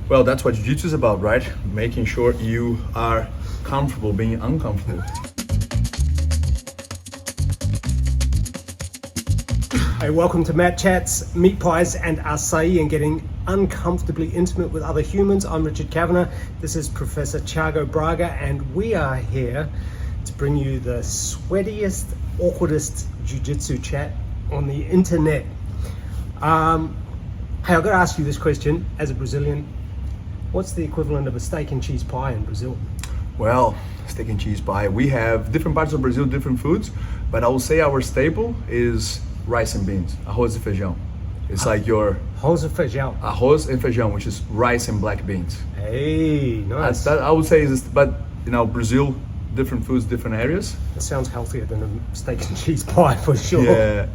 Well, that's what Jiu-Jitsu is about, right? Making sure you are comfortable being uncomfortable. Hey, welcome to Mat Chats, Meat Pies and Açaí and Getting Uncomfortably Intimate with Other Humans. I'm Richard Kavanagh. This is Professor Thiago Braga, and we are here to bring you the sweatiest, awkwardest Jiu-Jitsu chat on the internet. Hey, I've got to ask you this question as a Brazilian. What's the equivalent of a steak and cheese pie in Brazil? Well, steak and cheese pie. We have different parts of Brazil, different foods, but I will say our staple is rice and beans, arroz e feijão. It's like your Arroz e feijão. arroz and feijão, which is rice and black beans. Hey, nice. That I would say is, but you know, Brazil, different foods, different areas. That sounds healthier than a steak and cheese pie for sure. Yeah.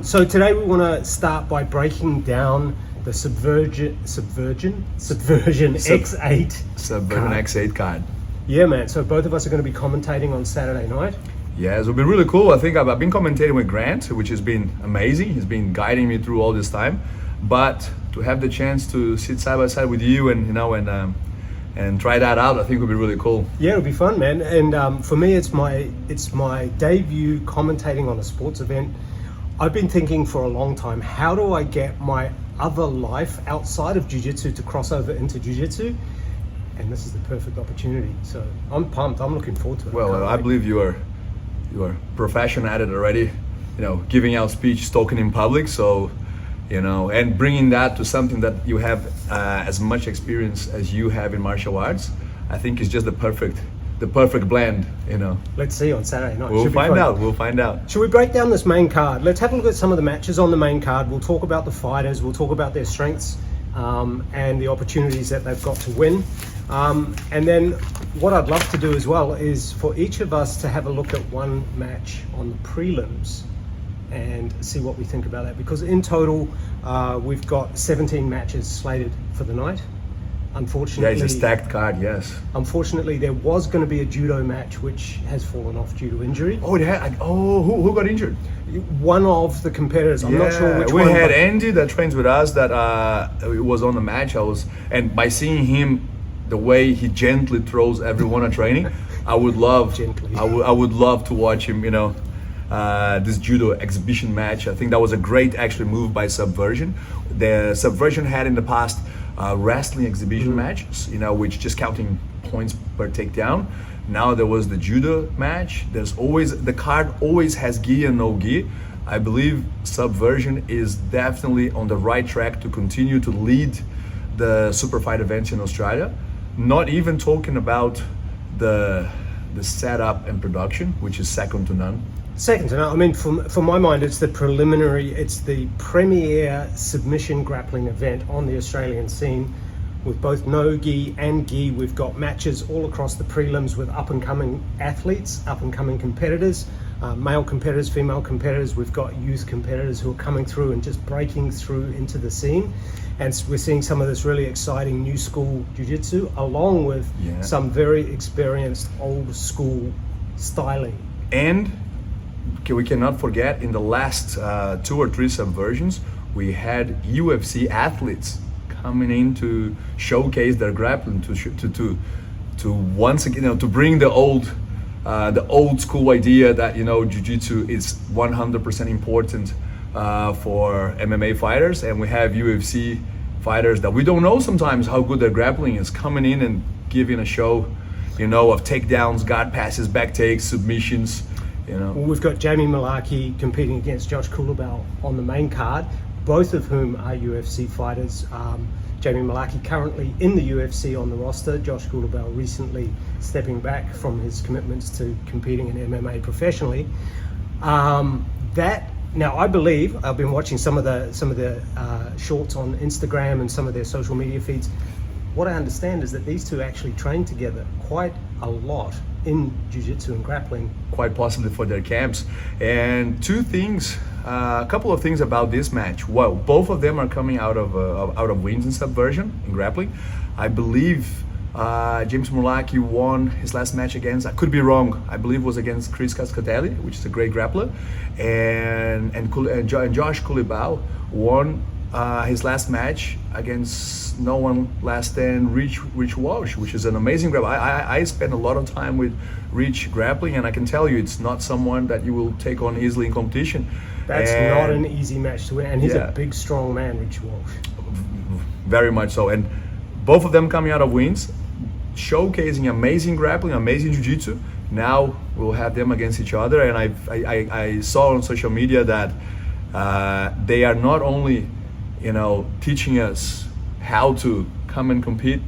So today we want to start by breaking down the Subversion X8. Subversion card. X8 card. Yeah, man. So both of us are going to be commentating on Saturday night. Yeah, it's been really cool. I think I've been commentating with Grant, which has been amazing. He's been guiding me through all this time. But to have the chance to sit side by side with you and try that out, I think would be really cool. Yeah, it'll be fun, man. And for me, it's my debut commentating on a sports event. I've been thinking for a long time, how do I get my other life outside of Jiu-Jitsu to cross over into Jiu-Jitsu? And this is the perfect opportunity. So I'm pumped. I'm looking forward to it. Well, I believe you are professional at it already. You know, giving out speech, talking in public. So, you know, and bringing that to something that you have as much experience as you have in martial arts, I think is just the perfect blend, you know. Let's see on Saturday night. We'll find out. Should we break down this main card? Let's have a look at some of the matches on the main card. We'll talk about the fighters. We'll talk about their strengths and the opportunities that they've got to win. And then what I'd love to do as well is for each of us to have a look at one match on the prelims and see what we think about that. Because in total, we've got 17 matches slated for the night. Unfortunately, yeah, it's a stacked card, yes. Unfortunately, there was going to be a judo match which has fallen off due to injury. Oh, who got injured? One of the competitors. I'm not sure which we one. We had Andy that trains with us that was on the match. And by seeing him, the way he gently throws everyone at training, I would love to watch him. You know, this judo exhibition match. I think that was a great actually move by Subversion. The Subversion had in the past wrestling exhibition match, you know, which just counting points per takedown. Now there was the judo match. The card always has gi and no gi. I believe Subversion is definitely on the right track to continue to lead the super fight events in Australia. Not even talking about the setup and production, which is second to none. Second to none. I mean, for my mind, it's the premier submission grappling event on the Australian scene with both no gi and gi. We've got matches all across the prelims with up-and-coming athletes, up-and-coming competitors, male competitors, female competitors. We've got youth competitors who are coming through and just breaking through into the scene. And we're seeing some of this really exciting new school jiu-jitsu along with some very experienced old school styling. And we cannot forget, in the last 2 or 3 subversions, we had UFC athletes coming in to showcase their grappling, to once again, you know, to bring the old school idea that, you know, jiu-jitsu is 100% important for MMA fighters, and we have UFC fighters that we don't know sometimes how good their grappling is, coming in and giving a show, you know, of takedowns, guard passes, back takes, submissions. You know. Well, we've got Jamie Malaki competing against Josh Kulabel on the main card, both of whom are UFC fighters. Jamie Malaki currently in the UFC on the roster. Josh Kulabel recently stepping back from his commitments to competing in MMA professionally. Now, I believe I've been watching some of the shorts on Instagram and some of their social media feeds. What I understand is that these two actually train together quite a lot in jiu-jitsu and grappling. Quite possibly for their camps. And a couple of things about this match. Well, both of them are coming out of wins in Subversion in grappling. I believe James Mulaki won his last match against, I could be wrong, I believe it was against Chris Cascatelli, which is a great grappler, and Josh Kulibau won his last match against no one less than Rich Walsh, which is an amazing grappler. I spend a lot of time with Rich grappling, and I can tell you it's not someone that you will take on easily in competition. That's And not an easy match to win, and he's Yeah. a big, strong man, Rich Walsh. very much so. And both of them coming out of wins, showcasing amazing grappling, amazing jiu-jitsu. Now we'll have them against each other, and I saw on social media that they are not only, teaching us how to come and compete,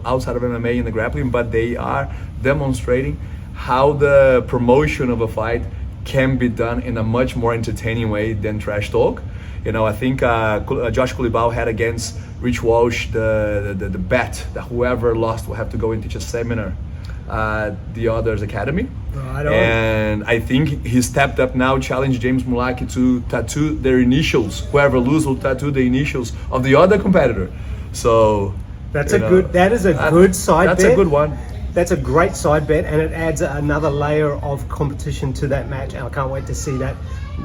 outside of MMA in the grappling, but they are demonstrating how the promotion of a fight can be done in a much more entertaining way than trash talk. I think Josh Kulibau had against Rich Walsh the bet that whoever lost will have to go and teach a seminar at the other's academy. Right on. And I think he stepped up now, challenged James Mulaki to tattoo their initials. Whoever loses will tattoo the initials of the other competitor. So That is a good side bet. That's a good one. That's a great side bet, and it adds another layer of competition to that match, and I can't wait to see that.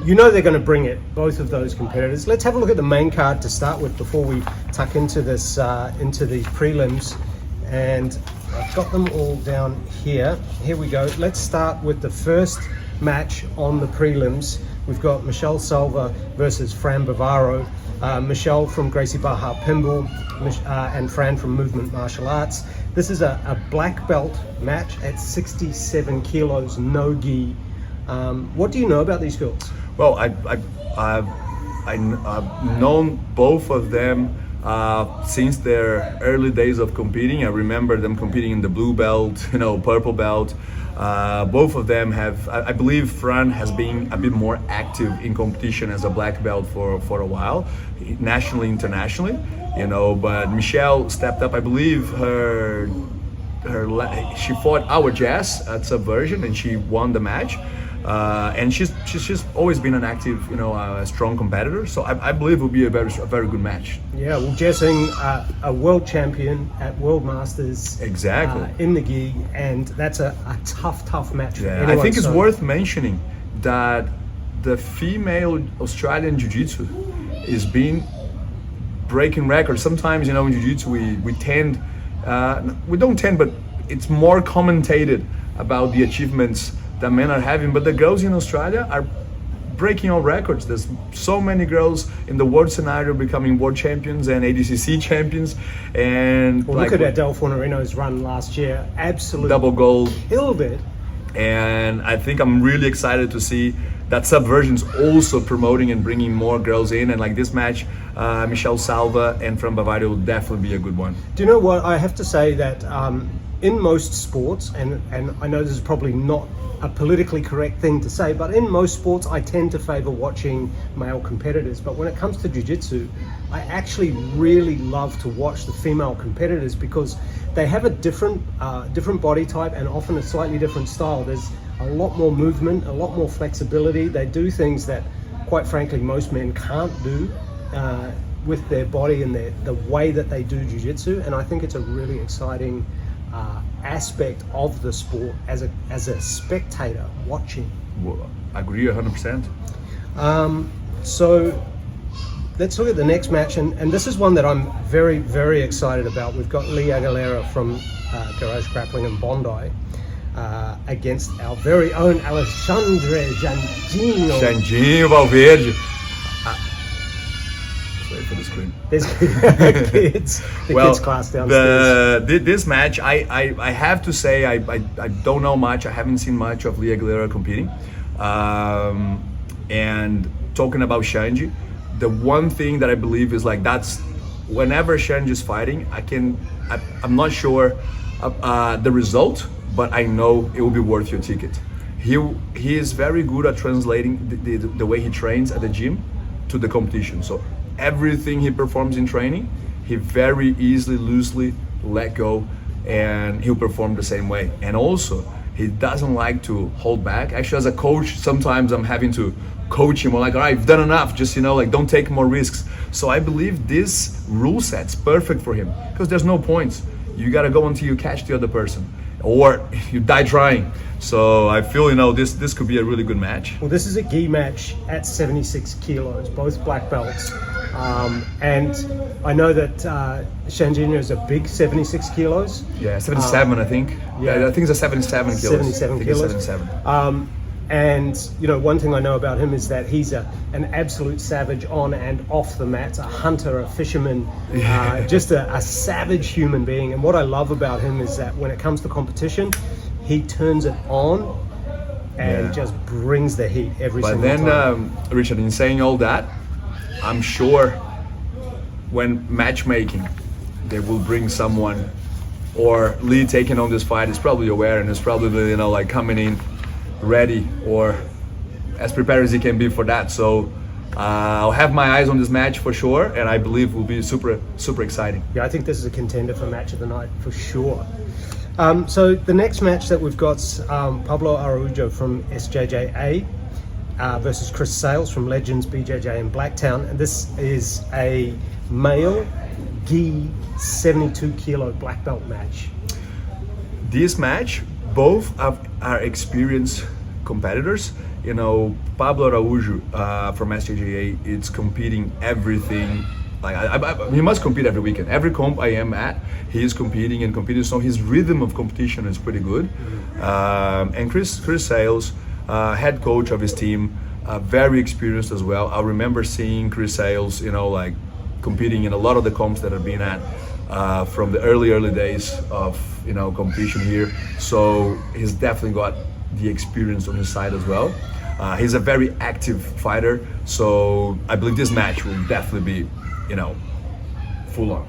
They're going to bring it, both of those competitors. Let's have a look at the main card to start with before we tuck into this, into these prelims. And I've got them all down here. Here we go. Let's start with the first match on the prelims. We've got Michelle Salva versus Fran Bavaro. Michelle from Gracie Barra Pinball, and Fran from Movement Martial Arts. This is a black belt match at 67 kilos, no gi. What do you know about these girls? Well, I've known both of them since their early days of competing. I remember them competing in the blue belt, purple belt. Both of them have, I believe Fran has been a bit more active in competition as a black belt for a while, nationally, internationally, but Michelle stepped up. I believe she fought our Jazz at Subversion and she won the match. And she's always been an active, a strong competitor. So I believe it will be a very good match. Yeah, well, Jessing, a world champion at World Masters, Exactly. In the gi, and that's a tough match for Yeah, anyone. I think it's worth mentioning that the female Australian Jiu-Jitsu is being breaking records. Sometimes, in Jiu-Jitsu we don't tend, but it's more commentated about the achievements that men are having, but the girls in Australia are breaking all records. There's so many girls in the world scenario becoming world champions and ADCC champions, and look at Adele Fornerino's run last year. Absolutely double gold. killed it. And I think I'm really excited to see that Subversion's also promoting and bringing more girls in. And like this match, Michelle Salva and Fran Bavaro will definitely be a good one. Do you know what? I have to say that in most sports, and I know this is probably not a politically correct thing to say, but in most sports I tend to favor watching male competitors. But when it comes to jiu-jitsu, I actually really love to watch the female competitors because they have a different body type and often a slightly different style. There's a lot more movement, a lot more flexibility. They do things that, quite frankly, most men can't do with their body and the way that they do jiu-jitsu. And I think it's a really exciting aspect of the sport as a spectator watching. Well, I agree 100%. So let's look at the next match, and this is one that I'm very, very excited about. We've got Lee Aguilera from Garage Grappling in Bondi against our very own Alexandre Janjinho. Janjinho Valverde. Wait for the screen. There's kids class downstairs. This match, I have to say, I don't know much. I haven't seen much of Lee Aguilera competing. And talking about Shanji, the one thing that I believe is that's whenever Shanji is fighting, I'm not sure the result, but I know it will be worth your ticket. He is very good at translating the way he trains at the gym to the competition. So everything he performs in training, he very easily, loosely let go, and he'll perform the same way. And also, he doesn't like to hold back. Actually, as a coach, sometimes I'm having to coach him. I'm like, all right, you've done enough. Just, don't take more risks. So I believe this rule set's perfect for him because there's no points. You got to go until you catch the other person or you die trying. So I feel, this could be a really good match. Well, this is a gi match at 76 kilos, both black belts. And I know that Shanjinho is a big 76 kilos. Yeah, 77, I think. Yeah, I think it's a 77 kilos. 77 I think kilos. It's 77. And you know, one thing I know about him is that he's an absolute savage on and off the mats, a hunter, a fisherman, just a savage human being. And what I love about him is that when it comes to competition, he turns it on and just brings the heat every single time. But then, Richard, in saying all that, I'm sure when matchmaking, they will bring someone, or Lee taking on this fight is probably aware and is probably, you know, like coming in ready or as prepared as he can be for that. So I'll have my eyes on this match for sure, and I believe will be super exciting. Yeah, I think this is a contender for match of the night for sure. So the next match that we've got, Pablo Araujo from SJJA versus Chris Sales from Legends BJJ in Blacktown, and this is a male gi 72 kilo black belt match. This match, both are experienced competitors. You know, Pablo Araujo from SJJA, it's competing everything. Like he must compete every weekend. Every comp I am at, he is competing and competing. So his rhythm of competition is pretty good. And Chris Sales, head coach of his team, very experienced as well. I remember seeing Chris Sales, you know, like competing in a lot of the comps that I've been at from the early days of, you know, competition here. So he's definitely got the experience on his side as well. He's a very active fighter, so I believe this match will definitely be, you know, full on.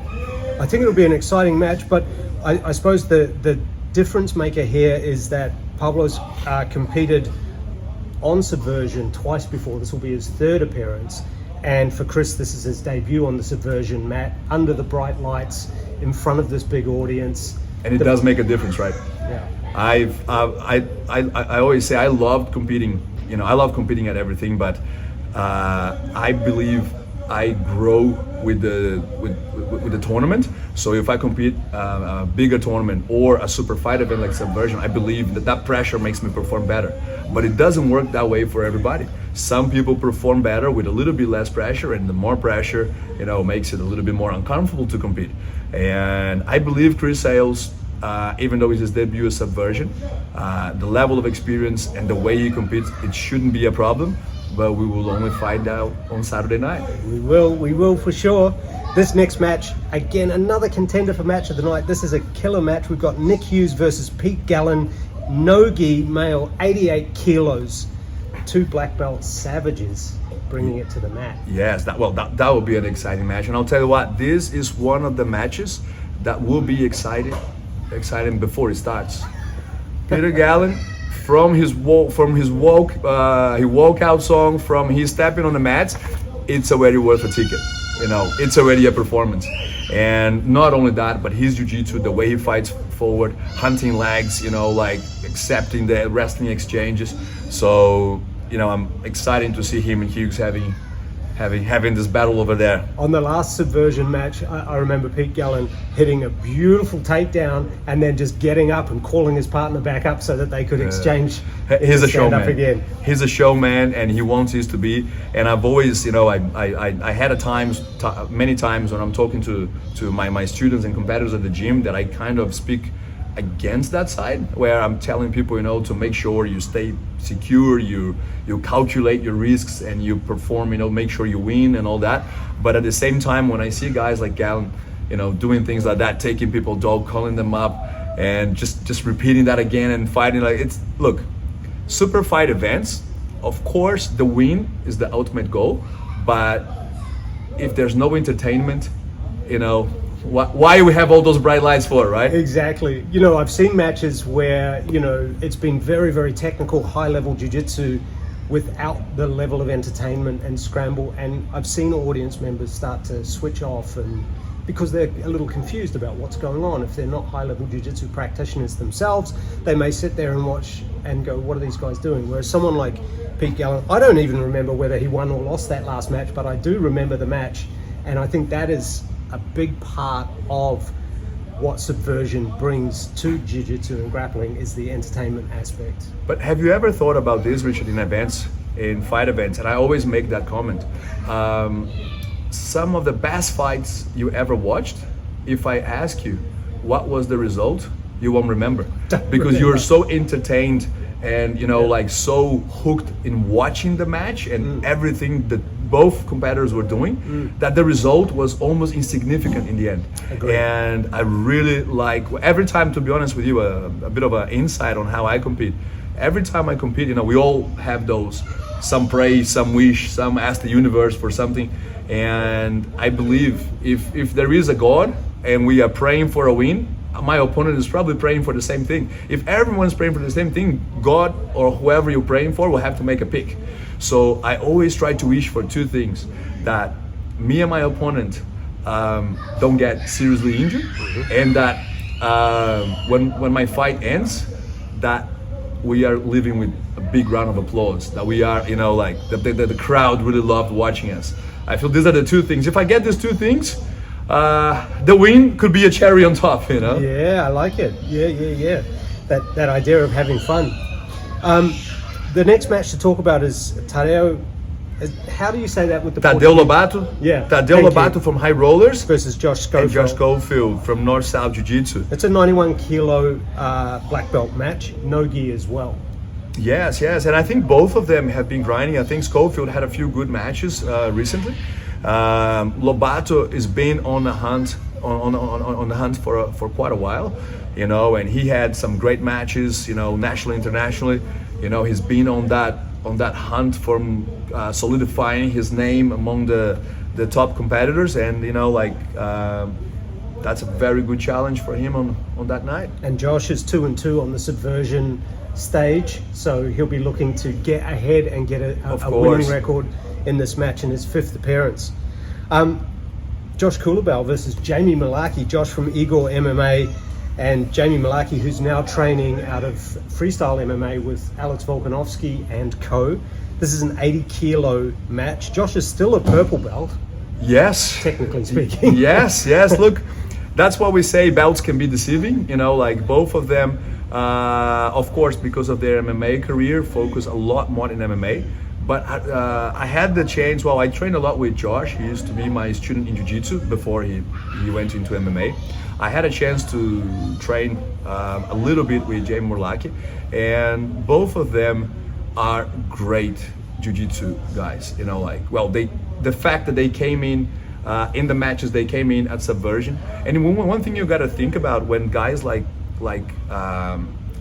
I think it'll be an exciting match, but I suppose the difference maker here is that Pablo's competed on Subversion twice before. This will be his third appearance, and for Chris, this is his debut on the Subversion mat, under the bright lights, in front of this big audience. And it does make a difference, right? Yeah. I always say I love competing. You know, I love competing at everything, but I believe I grow with the tournament. So if I compete a bigger tournament or a super fight event like Subversion, I believe that pressure makes me perform better. But it doesn't work that way for everybody. Some people perform better with a little bit less pressure, and the more pressure, you know, makes it a little bit more uncomfortable to compete. And I believe Chris Sales, even though it's his debut as Subversion, the level of experience and the way he competes, it shouldn't be a problem. But we will only find out on Saturday night. We will for sure. This next match, again, another contender for match of the night. This is a killer match. We've got Nick Hughes versus Pete Gallen, no-gi male, 88 kilos. Two black belt savages bringing it to the mat. Yes, that will be an exciting match. And I'll tell you what, this is one of the matches that will be exciting before it starts. Peter Gallen, from his walkout song, from his stepping on the mats, it's already worth a ticket. You know, it's already a performance. And not only that, but his jiu-jitsu, the way he fights forward, hunting legs, you know, like accepting the wrestling exchanges. So, you know, I'm excited to see him and Hughes having this battle over there. On the last Subversion match, I remember Pete Gallen hitting a beautiful takedown and then just getting up and calling his partner back up so that they could exchange. He's a showman. Again. He's a showman, and he wants his to be. And I've always, you know, I had many times when I'm talking to my students and competitors at the gym that I kind of speak against that side, where I'm telling people, you know, to make sure you stay secure, you calculate your risks, and you perform, you know, make sure you win and all that. But at the same time, when I see guys like Gallen, you know, doing things like that, taking people dog, calling them up, and just repeating that again and fighting, like, it's, look, super fight events, of course the win is the ultimate goal, but if there's no entertainment, you know, why we have all those bright lights for, right? Exactly. You know, I've seen matches where, you know, it's been very, very technical, high-level jiu-jitsu without the level of entertainment and scramble, and I've seen audience members start to switch off, and because they're a little confused about what's going on. If they're not high-level jiu-jitsu practitioners themselves, they may sit there and watch and go, what are these guys doing? Whereas someone like Pete Gallen, I don't even remember whether he won or lost that last match, but I do remember the match, and I think that is a big part of what Subversion brings to jiu-jitsu and grappling, is the entertainment aspect. But have you ever thought about this, Richard, in events, in fight events? And I always make that comment. some of the best fights you ever watched, if I ask you what was the result, you won't remember, because you're so entertained and like so hooked in watching the match and everything that both competitors were doing, that the result was almost insignificant in the end. Agreed. And I really like, every time, to be honest with you, a bit of an insight on how I compete. Every time I compete, we all have those, some pray, some wish, some ask the universe for something. And I believe if there is a God and we are praying for a win, my opponent is probably praying for the same thing. If everyone's praying for the same thing, God or whoever you're praying for will have to make a pick. So I always try to wish for two things: that me and my opponent don't get seriously injured, and that when my fight ends, that we are living with a big round of applause, that we are, like the crowd really loved watching us. I feel these are the two things. If I get these two things, the win could be a cherry on top, Yeah, I like it. Yeah. That idea of having fun. The next match to talk about is Tadeu. How do you say that with the Tadeu Portuguese? Lobato? Yeah. Tadeu Lobato from High Rollers versus Josh Schofield. and Josh Schofield from North South Jiu-Jitsu. It's a 91 kilo black belt match, no gi as well. Yes, and I think both of them have been grinding. I think Schofield had a few good matches recently. Lobato has been on the hunt on the hunt for quite a while, and he had some great matches, nationally, internationally. He's been on that hunt from solidifying his name among the top competitors, and that's a very good challenge for him on that night. And Josh is 2-2 on the Subversion stage, so he'll be looking to get ahead and get a winning record in this match in his 5th appearance. Josh Kulabau versus Jamie Malaki. Josh from Igor MMA, and Jamie Malaki, who's now training out of freestyle MMA with Alex Volkanovski and co. This is an 80 kilo match. Josh is still a purple belt. Yes. Technically speaking. Yes. Look, that's what we say, belts can be deceiving. Like both of them, of course, because of their MMA career, focus a lot more in MMA. But I had the chance, I trained a lot with Josh. He used to be my student in Jiu-Jitsu before he went into MMA. I had a chance to train a little bit with Jamie Malaki, and both of them are great Jiu-Jitsu guys. The fact that they came in the matches, they came in at Subversion. And one thing you got to think about when guys like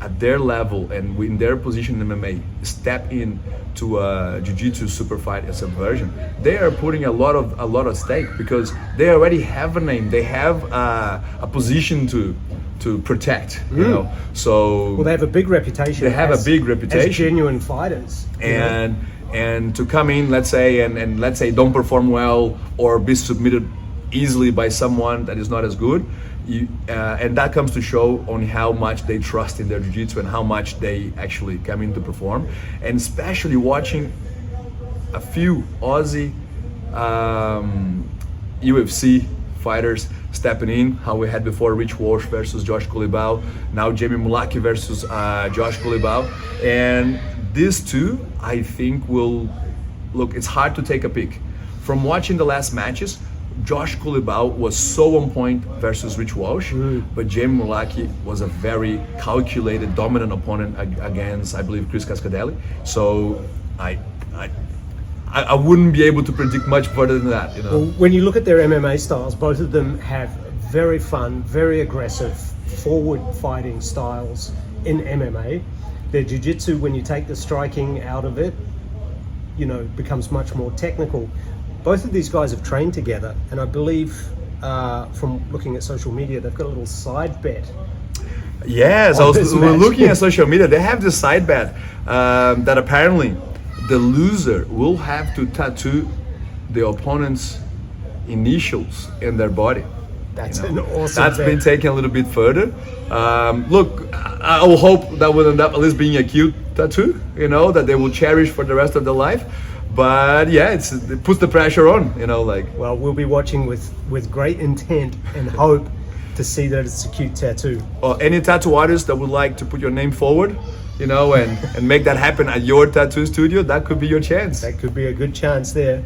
at their level and in their position in MMA step in to a Jiu-Jitsu super fight at Subversion, they are putting a lot of stake, because they already have a name, they have a position to protect, So they have a big reputation. They have a big reputation as genuine fighters, and to come in, let's say, and let's say don't perform well or be submitted easily by someone that is not as good. And that comes to show on how much they trust in their jiu-jitsu and how much they actually come in to perform. And especially watching a few Aussie UFC fighters stepping in, how we had before Rich Walsh versus Josh Kulibau, now Jamie Malaki versus Josh Kulibau. And these two, I think, will look, it's hard to take a pick. From watching the last matches, Josh Kulibau was so on point versus Rich Walsh, but Jamie Malaki was a very calculated, dominant opponent against, I believe, Chris Cascadelli. So I wouldn't be able to predict much further than that. Well, when you look at their MMA styles, both of them have very fun, very aggressive, forward-fighting styles in MMA. Their jiu-jitsu, when you take the striking out of it, becomes much more technical. Both of these guys have trained together, and I believe from looking at social media, they've got a little side bet. Yes, we're looking at social media. They have this side bet that apparently the loser will have to tattoo the opponent's initials in their body. That's an awesome That's bet. been taken a little bit further. Look, I will hope that will end up at least being a cute tattoo, that they will cherish for the rest of their life. But yeah, it puts the pressure on, Well, we'll be watching with great intent and hope to see that it's a cute tattoo. Or any tattoo artist that would like to put your name forward, and make that happen at your tattoo studio, that could be your chance. That could be a good chance there.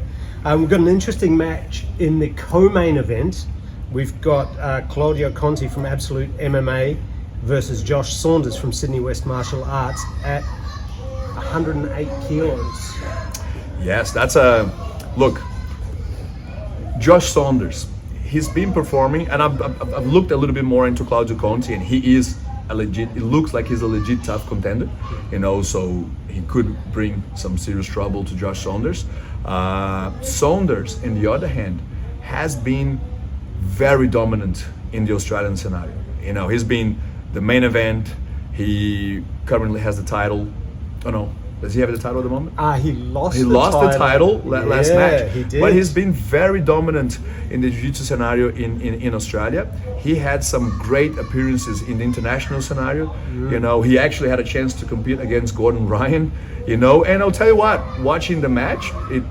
We've got an interesting match in the co-main event. We've got Claudio Conti from Absolute MMA versus Josh Saunders from Sydney West Martial Arts at 108 kilos. Yes, that's a look. Josh Saunders, he's been performing, and I've looked a little bit more into Claudio Conti, and he is a legit. It looks like he's a legit tough contender, so he could bring some serious trouble to Josh Saunders. Saunders, on the other hand, has been very dominant in the Australian scenario. He's been the main event. He currently has the title. Oh no, does he have the title at the moment? He lost the title last match. He did. But he's been very dominant in the Jiu-Jitsu scenario in Australia. He had some great appearances in the international scenario. He actually had a chance to compete against Gordon Ryan. And I'll tell you what, watching the match, he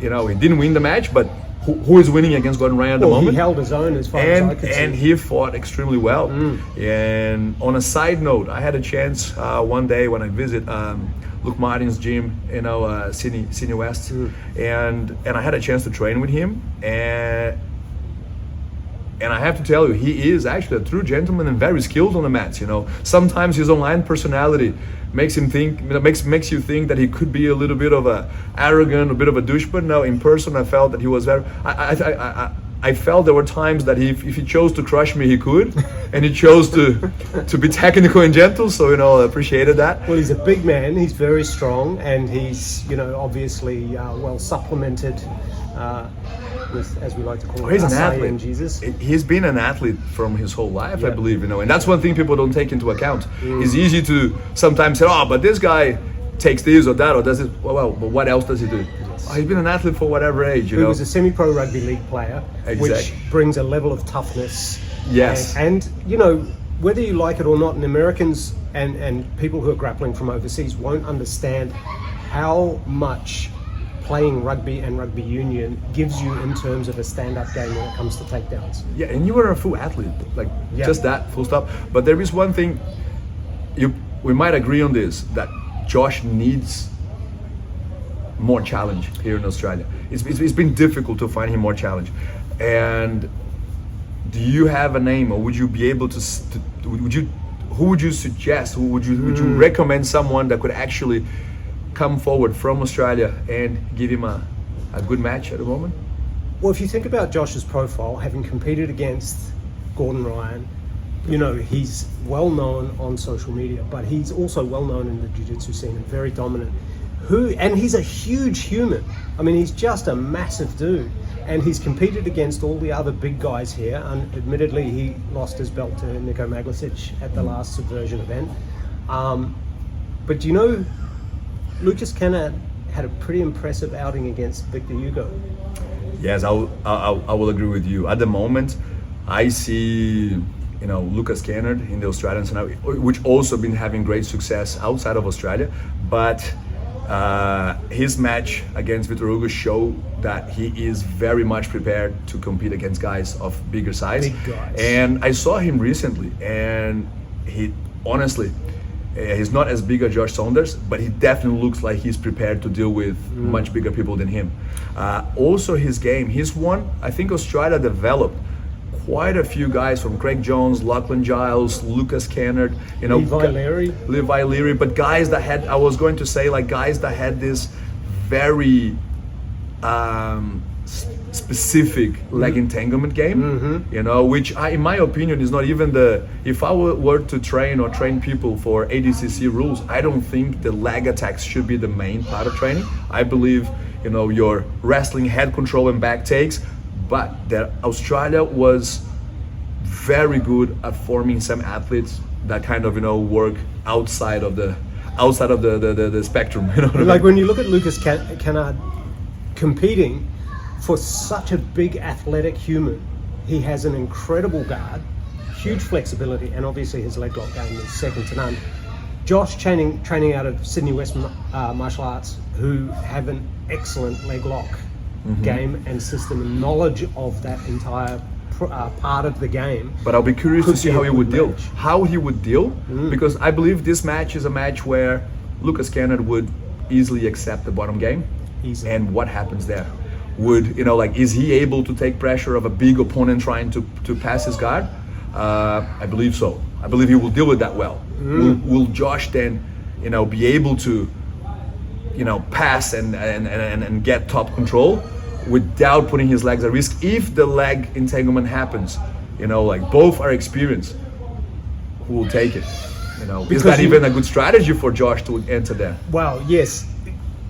didn't win the match, but who is winning against Gordon Ryan at the moment? He held his own as far as I could see. And he fought extremely well. And on a side note, I had a chance one day when I visit Luke Martin's gym, Sydney West, and I had a chance to train with him, and I have to tell you, he is actually a true gentleman and very skilled on the mats. Sometimes his online personality makes him think, makes you think that he could be a little bit of a arrogant, a bit of a douche. But no, in person, I felt that he was very. I felt there were times that if he chose to crush me, he could, and he chose to be technical and gentle. So I appreciated that. Well, he's a big man. He's very strong, and he's obviously well supplemented with, as we like to call it, he's an Açaí athlete. And Jesus. He's been an athlete from his whole life, I believe. And that's one thing people don't take into account. It's easy to sometimes say, but this guy takes this or that or does it. Well, but what else does he do? He's been an athlete for whatever age. He was a semi-pro rugby league player, which brings a level of toughness. Yes. And whether you like it or not, and Americans and people who are grappling from overseas won't understand how much playing rugby and rugby union gives you in terms of a stand-up game when it comes to takedowns. Yeah, and you were a full athlete, just that, full stop. But there is one thing, we might agree on this, that Josh needs more challenge here in Australia. It's been difficult to find him more challenge. And do you have a name, or would you be able to who would you suggest, would you recommend someone that could actually come forward from Australia and give him a good match at the moment? Well, if you think about Josh's profile, having competed against Gordon Ryan, he's well known on social media, but he's also well known in the jiu-jitsu scene and very dominant. And he's a huge human. I mean, he's just a massive dude, and he's competed against all the other big guys here. And admittedly, he lost his belt to Niko Maglasic at the last Subversion event. But Lucas Kennard had a pretty impressive outing against Victor Hugo. Yes, I will agree with you. At the moment, I see Lucas Kennard in the Australian scenario, which also been having great success outside of Australia, but his match against Victor Hugo showed that he is very much prepared to compete against guys of bigger size. Big guys. And I saw him recently, and he honestly, he's not as big as Josh Saunders, but he definitely looks like he's prepared to deal with much bigger people than him. Also his game, I think Australia developed quite a few guys from Craig Jones, Lachlan Giles, Lucas Kennard, Levi Leary, but guys that had, guys that had this very specific leg entanglement game, which in my opinion is not even if I were to train people for ADCC rules, I don't think the leg attacks should be the main part of training. I believe, your wrestling, head control and back takes, but that Australia was very good at forming some athletes that kind of work outside of the spectrum. When you look at Lucas Kennard competing for such a big athletic human, he has an incredible guard, huge flexibility, and obviously his leg lock game is second to none. Josh training out of Sydney West Martial Arts, who have an excellent leg lock game and system and knowledge of that entire part of the game. But I'll be curious to see how he would deal. Because I believe this match is a match where Lucas Kennard would easily accept the bottom game. Easily. And what happens there? would, you know, like, is he able to take pressure of a big opponent trying to pass his guard? I believe so. I believe he will deal with that well. Will Josh then, you know, be able to, you know, pass and get top control without putting his legs at risk if the leg entanglement happens? You know, like, both are experienced. Who will take it? You know, is that even a good strategy for Josh to enter there? Well, yes.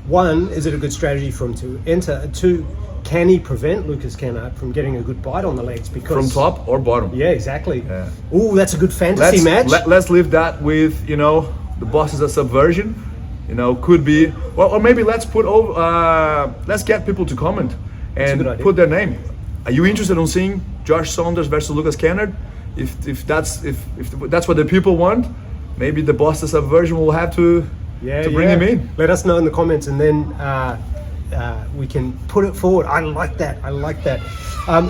One, is it a good strategy for him to enter? Two, can he prevent Lucas Kennard from getting a good bite on the legs? Because From top or bottom? Yeah, exactly. Yeah. Ooh, that's a good fantasy match. Let's leave that with, you know, the bosses of Subversion. You know, could be, well, or maybe let's put over, let's get people to comment and put their name. Are you interested in seeing Josh Saunders versus Lucas Kennard? If that's what the people want, maybe the boss of Subversion will have to bring him in. Let us know in the comments, and then we can put it forward. I like that.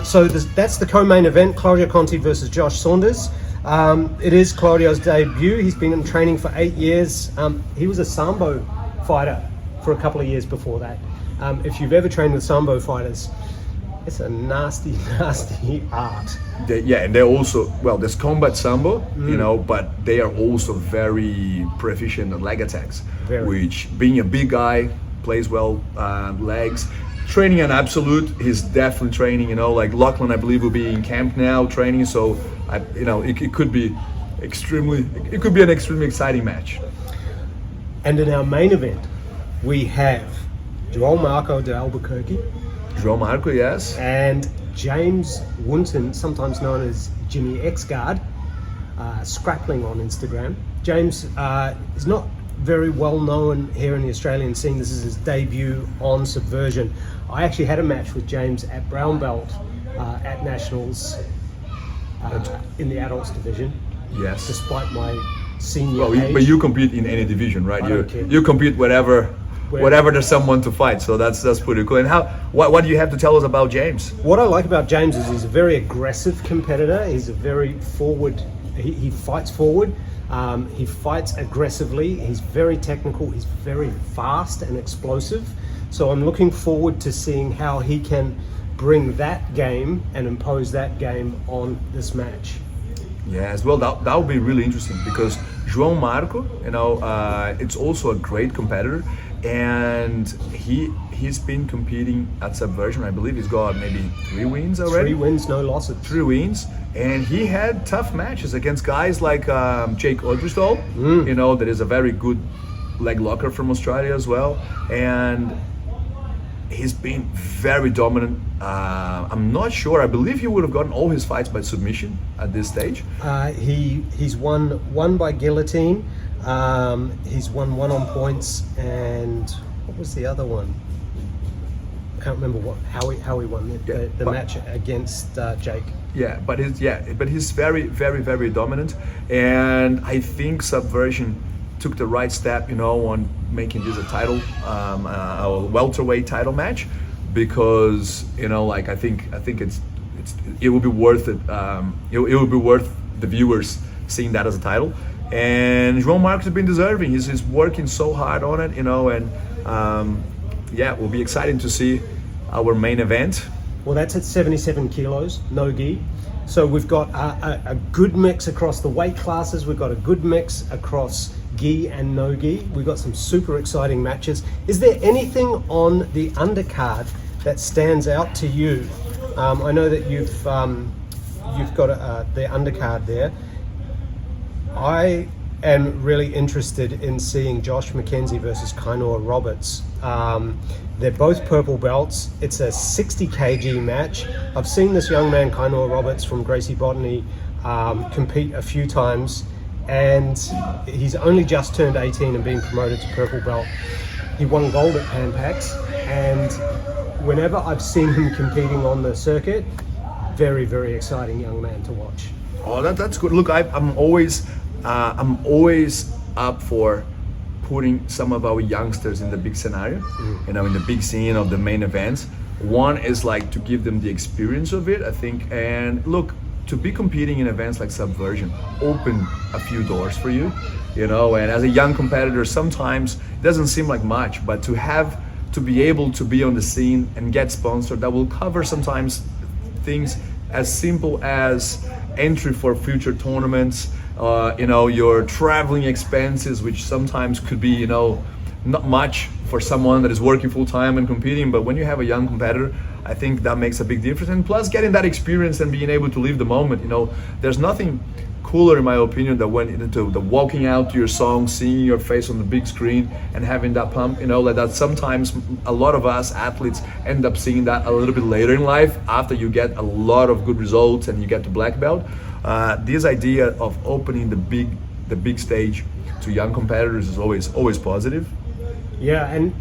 So that's the co-main event: Claudio Conti versus Josh Saunders. It is Claudio's debut. He's been in training for 8 years. He was a Sambo fighter for a couple of years before that. If you've ever trained with Sambo fighters, it's a nasty art. And they're also, well, there's combat Sambo, you know, but they are also very proficient at leg attacks, which, being a big guy, plays well legs. Training an absolute, he's definitely training, you know, like Lachlan, I believe, will be in camp now training, so you know, it could be an extremely exciting match. And in our main event, we have João Marco de Albuquerque. João Marco, yes. And James Wunton, sometimes known as Jimmy Xguard, Scrappling on Instagram. James is not very well known here in the Australian scene. This is his debut on Subversion. I actually had a match with James at Brown Belt at Nationals in the adults division. Yes. Despite my senior age. But you compete in any division, right? You compete whatever there's someone to fight, so that's pretty cool. And what do you have to tell us about James? What I like about James is he's a very aggressive competitor. He's a very forward. He fights forward. He fights aggressively. He's very technical. He's very fast and explosive. So I'm looking forward to seeing how he can bring that game and impose that game on this match. Yeah, as well, that would be really interesting, because João Marco, you know, it's also a great competitor, and he's been competing at Subversion. I believe he's got maybe 3 wins already. 3 wins, no losses. 3 wins, and he had tough matches against guys like Jake Odristol, you know, that is a very good leg locker from Australia as well, and he's been very dominant. I'm not sure. I believe he would have gotten all his fights by submission at this stage. He's won by guillotine. He's won 1 on points, and what was the other one? I can't remember how he won the match against Jake. But he's very, very, very dominant, and I think Subversion took the right step, you know, on making this a title, a welterweight title match, because, you know, like, I think it will be worth it. It will be worth the viewers seeing that as a title. And João Marcos has been deserving. He's working so hard on it, you know, and it will be exciting to see our main event. Well, that's at 77 kilos, no gi. So we've got a good mix across the weight classes. We've got a good mix across gi and no gi. We've got some super exciting matches. Is there anything on the undercard that stands out to you? I know that you've got the undercard there. I am really interested in seeing Josh McKenzie versus Kainoa Roberts. They're both purple belts. It's a 60 kg match. I've seen this young man, Kainoa Roberts from Gracie Botany, compete a few times, and he's only just turned 18 and been promoted to purple belt. He won gold at Pan Pacs, and whenever I've seen him competing on the circuit, very, very exciting young man to watch. Oh, that's good. Look, I'm always up for putting some of our youngsters in the big scenario, you know, in the big scene of the main events. One is like to give them the experience of it, I think, and look, to be competing in events like Subversion open a few doors for you, you know, and as a young competitor, sometimes it doesn't seem like much, but to have to be able to be on the scene and get sponsored that will cover sometimes things as simple as entry for future tournaments, your traveling expenses, which sometimes could be, not much for someone that is working full time and competing, but when you have a young competitor, I think that makes a big difference. And plus getting that experience and being able to live the moment, there's nothing cooler in my opinion than when the walking out to your song, seeing your face on the big screen and having that pump, like that. Sometimes a lot of us athletes end up seeing that a little bit later in life after you get a lot of good results and you get to black belt. This idea of opening the big stage to young competitors is always positive. Yeah, and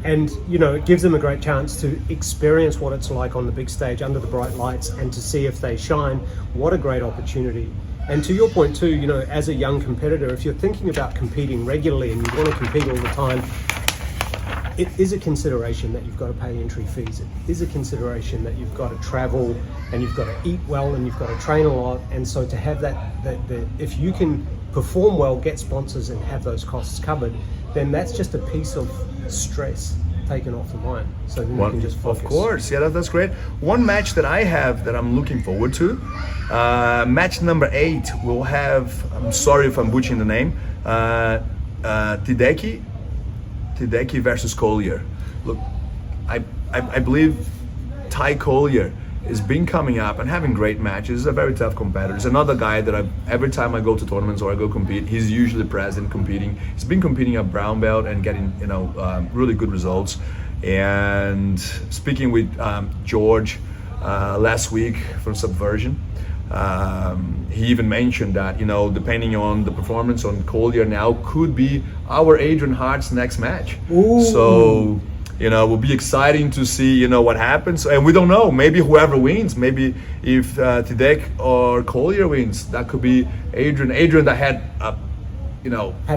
it gives them a great chance to experience what it's like on the big stage under the bright lights and to see if they shine. What a great opportunity. And to your point too, as a young competitor, if you're thinking about competing regularly and you want to compete all the time, it is a consideration that you've got to pay entry fees. It is a consideration that you've got to travel and you've got to eat well and you've got to train a lot. And so to have that if you can perform well, get sponsors and have those costs covered, then that's just a piece of stress taken off the mind. So then you can just focus. Of course, yeah, that's great. One match that I have that I'm looking forward to, match number 8, we'll have, I'm sorry if I'm butchering the name, Tedeki versus Collier. Look, I believe Ty Collier has been coming up and having great matches. He's a very tough competitor. He's another guy that every time I go to tournaments or I go compete, he's usually present competing. He's been competing at brown belt and getting really good results. And speaking with George last week from Subversion, he even mentioned that depending on the performance on Collier now could be our Adrian Hart's next match. Ooh. So it will be exciting to see what happens, and we don't know, maybe whoever wins, maybe if Tedek or Collier wins, that could be Adrian that had a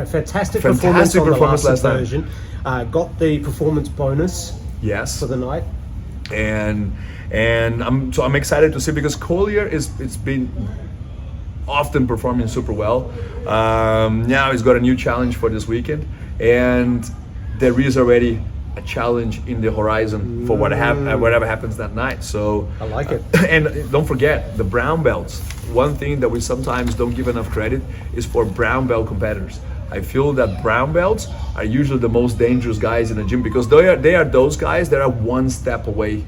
fantastic performance on the last Subversion, got the performance bonus for the night, and I'm excited to see, because Collier it's been often performing super well. Now he's got a new challenge for this weekend, and there is already a challenge in the horizon for whatever happens that night. So I like it. And don't forget the brown belts. One thing that we sometimes don't give enough credit is for brown belt competitors. I feel that brown belts are usually the most dangerous guys in the gym, because they are those guys that are one step away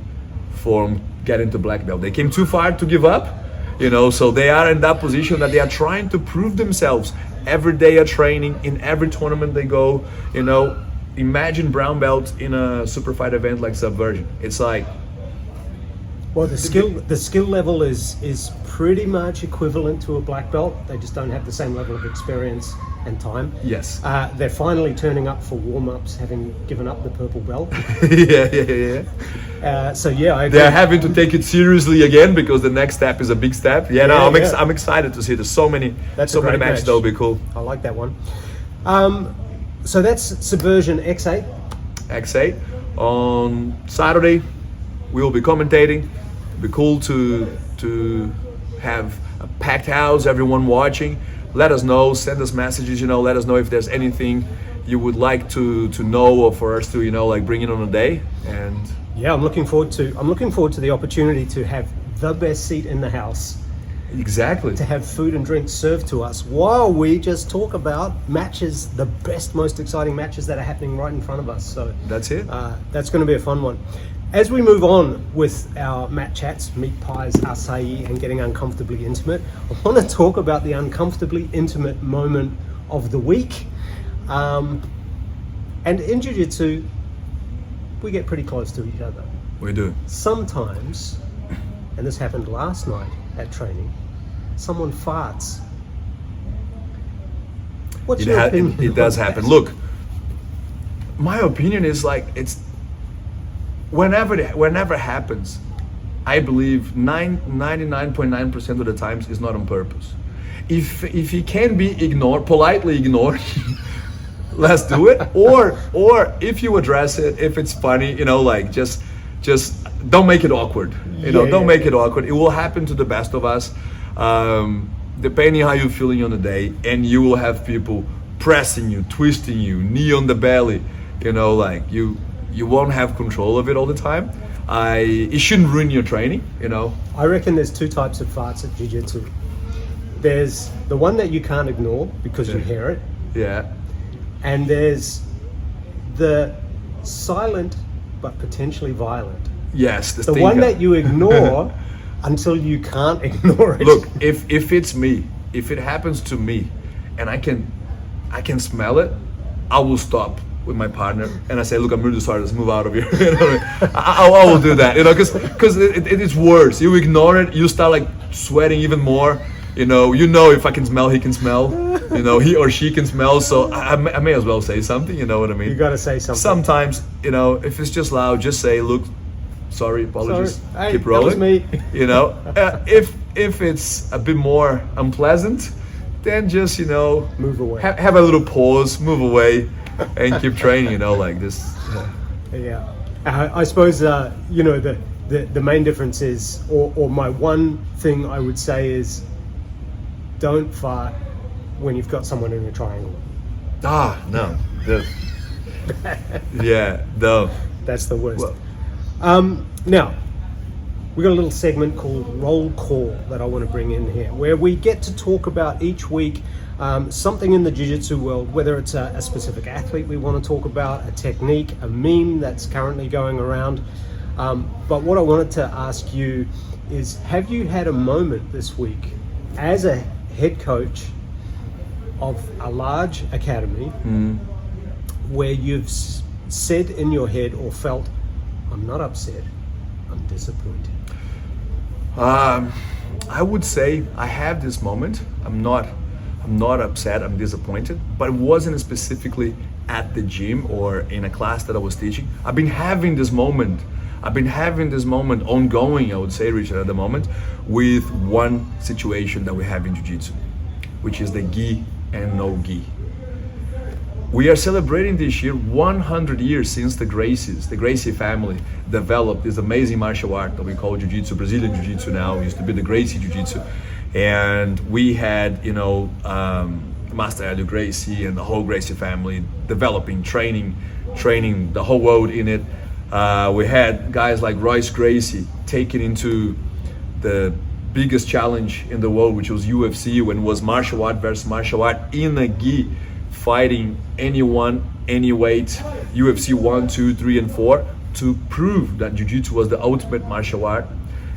from getting to black belt. They came too far to give up, so they are in that position that they are trying to prove themselves every day of training, in every tournament they go. Imagine brown belt in a super fight event like Subversion. It's like, well, the skill level is pretty much equivalent to a black belt. They just don't have the same level of experience and time. Yes. They're finally turning up for warm-ups, having given up the purple belt. yeah. So yeah, I agree. They're having to take it seriously again, because the next step is a big step. I'm excited to see. There's so many matches that will be cool. I like that one. So that's Subversion X8. X8 on Saturday. We will be commentating. It'll be cool to have a packed house, everyone watching. Let us know, send us messages, let us know if there's anything you would like to know, or for us to bring it on a day. And yeah, I'm looking forward to the opportunity to have the best seat in the house. Exactly. To have food and drink served to us while we just talk about matches, the best, most exciting matches that are happening right in front of us. So that's it. That's going to be a fun one. As we move on with our mat chats, meat pies, Açaí, and Getting Uncomfortably Intimate, I want to talk about the uncomfortably intimate moment of the week. And in Jiu-Jitsu, we get pretty close to each other. We do. Sometimes, and this happened last night at training, someone farts. What's your opinion? It does happen. Look, my opinion is it's whenever it happens, I believe 99.9% of the times is not on purpose. If it can be ignored, politely ignored, let's do it. Or if you address it, if it's funny, just don't make it awkward. Don't make it awkward. It will happen to the best of us, depending how you're feeling on the day, and you will have people pressing you, twisting you, knee on the belly. you won't have control of it all the time. It shouldn't ruin your training, you know. I reckon there's two types of farts at Jiu-Jitsu. There's the one that you can't ignore because you hear it, Yeah. and there's the silent but potentially violent. Yes, The one that you ignore until you can't ignore it. Look, if it's me, if it happens to me, and I can smell it, I will stop with my partner and I say, look, I'm really sorry, let's move out of here. You know, I will do that, you know, because it is worse. You ignore it, you start like sweating even more. You know if I can smell, he can smell. You know, he or she can smell. So I may as well say something. You know what I mean? You got to say something. Sometimes, you know, if it's just loud, just say, look, sorry, apologies, Hey, keep rolling. that was me. You know, if it's a bit more unpleasant, then just, you know, Move away. Have a little pause, move away, and keep training. You know, like this. Yeah, I suppose you know the main difference is, or my one thing I would say is, don't fart when you've got someone in a triangle. No. Yeah, no. That's the worst. Well, Now, we got a little segment called Roll Call that I want to bring in here, where we get to talk about each week something in the Jiu-Jitsu world, whether it's a specific athlete we want to talk about, a technique, a meme that's currently going around. But what I wanted to ask you is, have you had a moment this week as a head coach of a large academy where you've said in your head or felt, I'm not upset, I'm disappointed? I would say I have this moment. I'm not upset, I'm disappointed, but it wasn't specifically at the gym or in a class that I was teaching. I've been having this moment ongoing, I would say, Richard, at the moment, with one situation that we have in Jiu-Jitsu, which is the gi and no gi. We are celebrating this year 100 years since the Gracie family developed this amazing martial art that we call Jiu-Jitsu, Brazilian Jiu-Jitsu now. It used to be the Gracie Jiu-Jitsu. And we had, you know, Master Helio Gracie and the whole Gracie family developing, training the whole world in it. We had guys like Royce Gracie taken into the biggest challenge in the world, which was UFC, when it was martial art versus martial art in a gi, fighting anyone, any weight, UFC 1, 2, 3, and 4, to prove that Jiu-Jitsu was the ultimate martial art.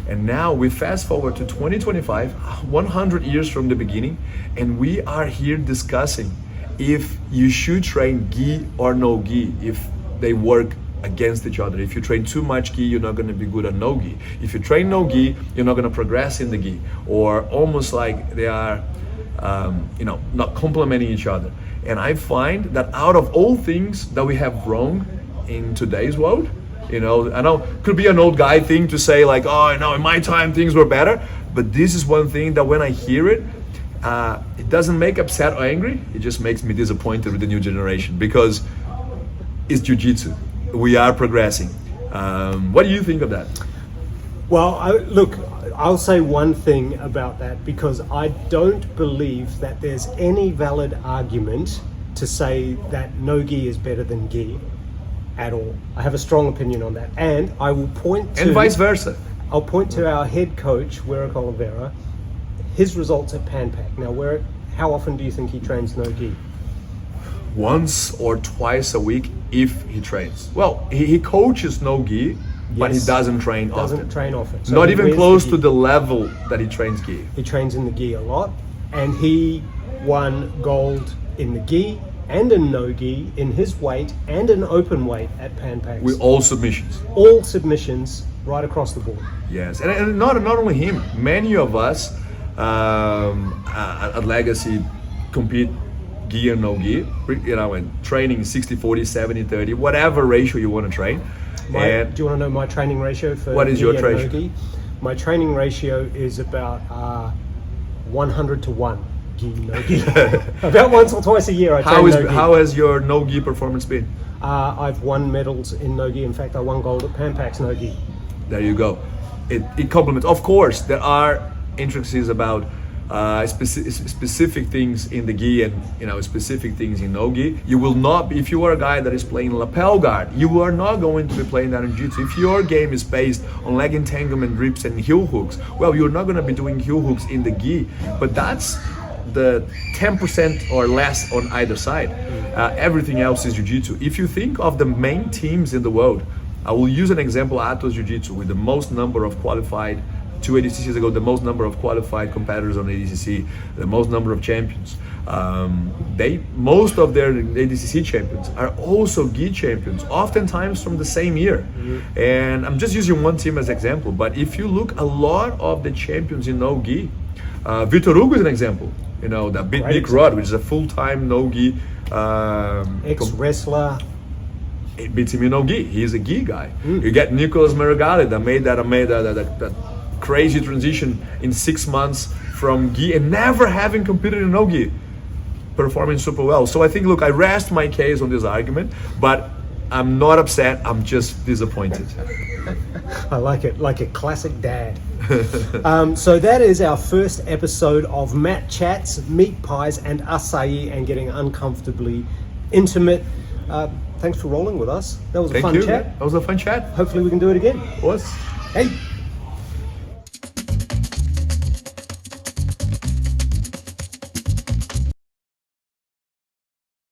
And now we fast forward to 2025, 100 years from the beginning, and we are here discussing if you should train gi or no gi, if they work against each other. If you train too much gi, you're not going to be good at no gi. If you train no gi, you're not going to progress in the gi, or almost like they are, you know, not complementing each other. And I find that out of all things that we have wrong in today's world, you know, I know it could be an old guy thing to say like, oh, no, in my time things were better, but this is one thing that when I hear it, it doesn't make upset or angry, it just makes me disappointed with the new generation, because it's Jiu-Jitsu. We are progressing. What do you think of that? Well, I'll say one thing about that, because I don't believe that there's any valid argument to say that no gi is better than gi at all. I have a strong opinion on that, and I will point to... And vice versa. I'll point to our head coach, Werrick Oliveira, his results at Panpak. Now, how often do you think he trains no gi? Once or twice a week if he trains. Well, he coaches no gi, but he doesn't train often. Doesn't train often. So not he even wears close the to gi. the level that he trains gi. He trains in the gi a lot, and he won gold in the gi and in no gi in his weight and in open weight at Panpak. With all submissions. All submissions right across the board. Yes, and not only him. Many of us at Legacy compete gi and no gi, you know, and training 60-40, 70-30, whatever ratio you want to train. Do you want to know my training ratio for what is gi your and ratio? no gi? My training ratio is about 100 to 1 gi, no gi. About once or twice a year I train no gi. How has your no gi performance been? I've won medals in no gi. In fact, I won gold at Panpak's no gi. There you go. It complements. Of course, there are intricacies about specific things in the gi and specific things in no gi. You will not be, if you are a guy that is playing lapel guard, you are not going to be playing that in jiu-jitsu. If your game is based on leg entanglement, grips and heel hooks, well, you're not going to be doing heel hooks in the gi, but that's the 10% or less on either side. Everything else is jiu-jitsu. If you think of the main teams in the world, I will use an example, Atos Jiu-Jitsu, with the most number of qualified, 2 ADCCs ago, the most number of qualified competitors on ADCC, the most number of champions. Most of their ADCC champions are also gi champions, oftentimes from the same year. And I'm just using one team as example, but if you look, a lot of the champions in no gi, Vitor Hugo is an example. That beat Nick Rod, which is a full-time no gi ex-wrestler. It beats him in no gi. He's a gi guy. You get Nicolas Marigali that made that crazy transition in 6 months from gi and never having competed in no gi, performing super well. So I think, look, I rest my case on this argument, but I'm not upset. I'm just disappointed. I like it, like a classic dad. So that is our first episode of Matt Chats, Meat Pies and Açaí and Getting Uncomfortably Intimate. Thanks for rolling with us. That was a fun chat. That was a fun chat. Hopefully we can do it again. Was. Hey.